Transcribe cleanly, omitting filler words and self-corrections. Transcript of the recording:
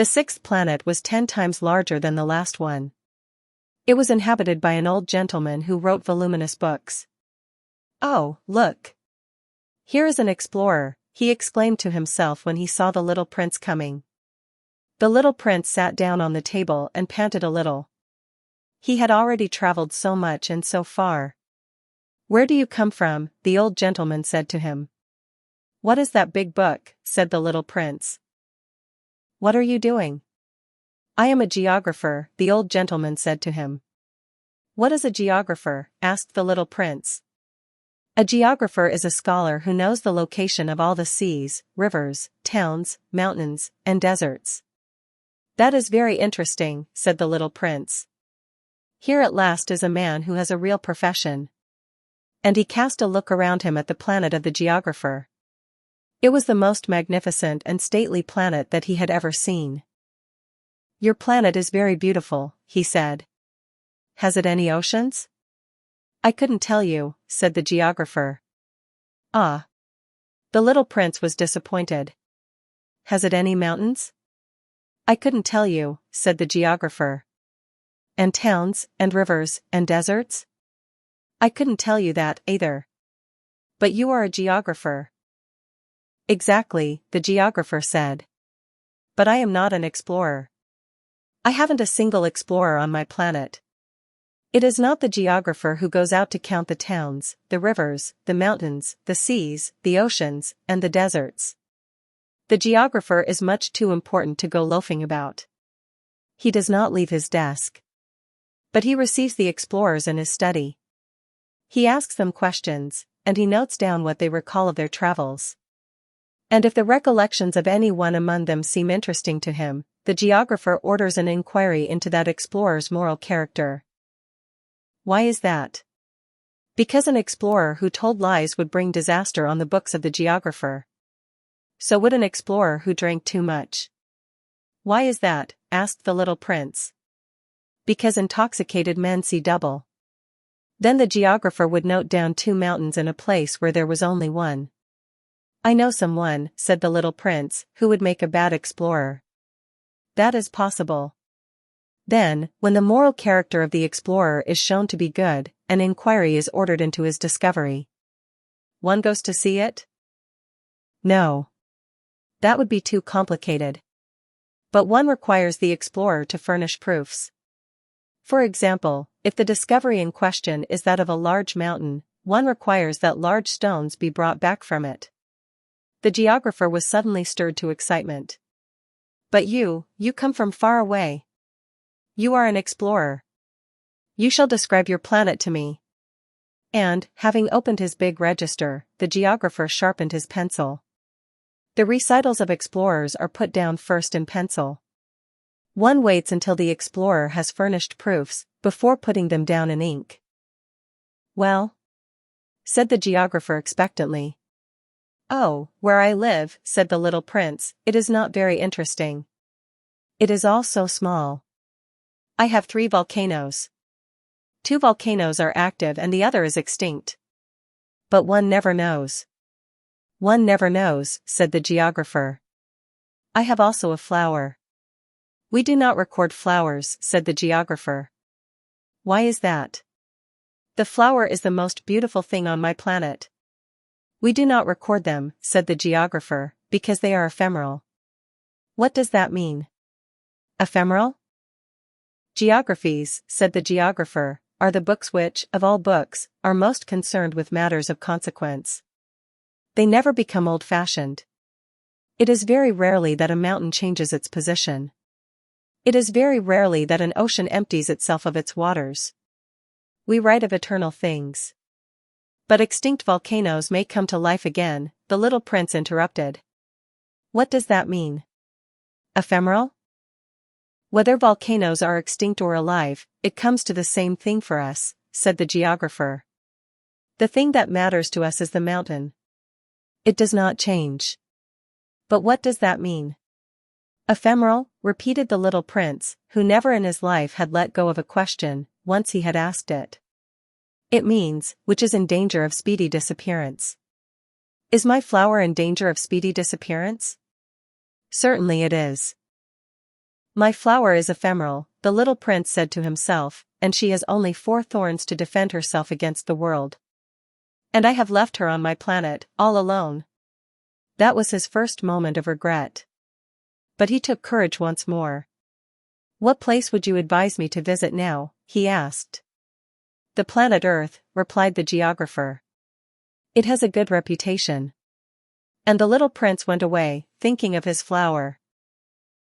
The sixth planet was 10 times larger than the last one. It was inhabited by an old gentleman who wrote voluminous books. "Oh, look! Here is an explorer," he exclaimed to himself when he saw the little prince coming. The little prince sat down on the table and panted a little. He had already traveled so much and so far. "Where do you come from?" the old gentleman said to him. "What is that big book?" said the little prince. "What are you doing?" "I am a geographer," the old gentleman said to him. "What is a geographer?" asked the little prince. "A geographer is a scholar who knows the location of all the seas, rivers, towns, mountains, and deserts." "That is very interesting," said the little prince. "Here at last is a man who has a real profession." And he cast a look around him at the planet of the geographer. It was the most magnificent and stately planet that he had ever seen. "Your planet is very beautiful," he said. "Has it any oceans?" "I couldn't tell you," said the geographer. "Ah." The little prince was disappointed. "Has it any mountains?" "I couldn't tell you," said the geographer. "And towns, and rivers, and deserts?" "I couldn't tell you that, either." "But you are a geographer." "Exactly," the geographer said. "But I am not an explorer. I haven't a single explorer on my planet. It is not the geographer who goes out to count the towns, the rivers, the mountains, the seas, the oceans, and the deserts. The geographer is much too important to go loafing about. He does not leave his desk. But he receives the explorers in his study. He asks them questions, and he notes down what they recall of their travels. And if the recollections of any one among them seem interesting to him, the geographer orders an inquiry into that explorer's moral character. Why is that? Because an explorer who told lies would bring disaster on the books of the geographer. So would an explorer who drank too much. Why is that? Asked the little prince. Because intoxicated men see double. Then the geographer would note down 2 mountains in a place where there was only one. "I know someone," said the little prince, "who would make a bad explorer." "That is possible." Then, when the moral character of the explorer is shown to be good, an inquiry is ordered into his discovery. One goes to see it? No. That would be too complicated. But one requires the explorer to furnish proofs. For example, if the discovery in question is that of a large mountain, one requires that large stones be brought back from it. The geographer was suddenly stirred to excitement. "But you come from far away. You are an explorer. You shall describe your planet to me." And, having opened his big register, the geographer sharpened his pencil. The recitals of explorers are put down first in pencil. One waits until the explorer has furnished proofs, before putting them down in ink. "Well?" said the geographer expectantly. "Oh, where I live," said the little prince, "it is not very interesting. It is all so small. I have 3 volcanoes. 2 volcanoes are active and the other is extinct. But one never knows." "One never knows," said the geographer. "I have also a flower." "We do not record flowers," said the geographer. "Why is that?" "The flower is the most beautiful thing on my planet." "We do not record them," said the geographer, "because they are ephemeral." "What does that mean?" "Ephemeral?" "Geographies," said the geographer, "are the books which, of all books, are most concerned with matters of consequence. They never become old-fashioned. It is very rarely that a mountain changes its position. It is very rarely that an ocean empties itself of its waters. We write of eternal things." "But extinct volcanoes may come to life again," the little prince interrupted. "What does that mean?" "Ephemeral?" "Whether volcanoes are extinct or alive, it comes to the same thing for us," said the geographer. "The thing that matters to us is the mountain. It does not change." "But what does that mean?" "Ephemeral," repeated the little prince, who never in his life had let go of a question, once he had asked it. "It means, which is in danger of speedy disappearance." "Is my flower in danger of speedy disappearance?" "Certainly it is." My flower is ephemeral, the little prince said to himself, and she has only 4 thorns to defend herself against the world. And I have left her on my planet, all alone. That was his first moment of regret. But he took courage once more. What place would you advise me to visit now? He asked. The planet Earth, replied the geographer. It has a good reputation. And the little prince went away, thinking of his flower.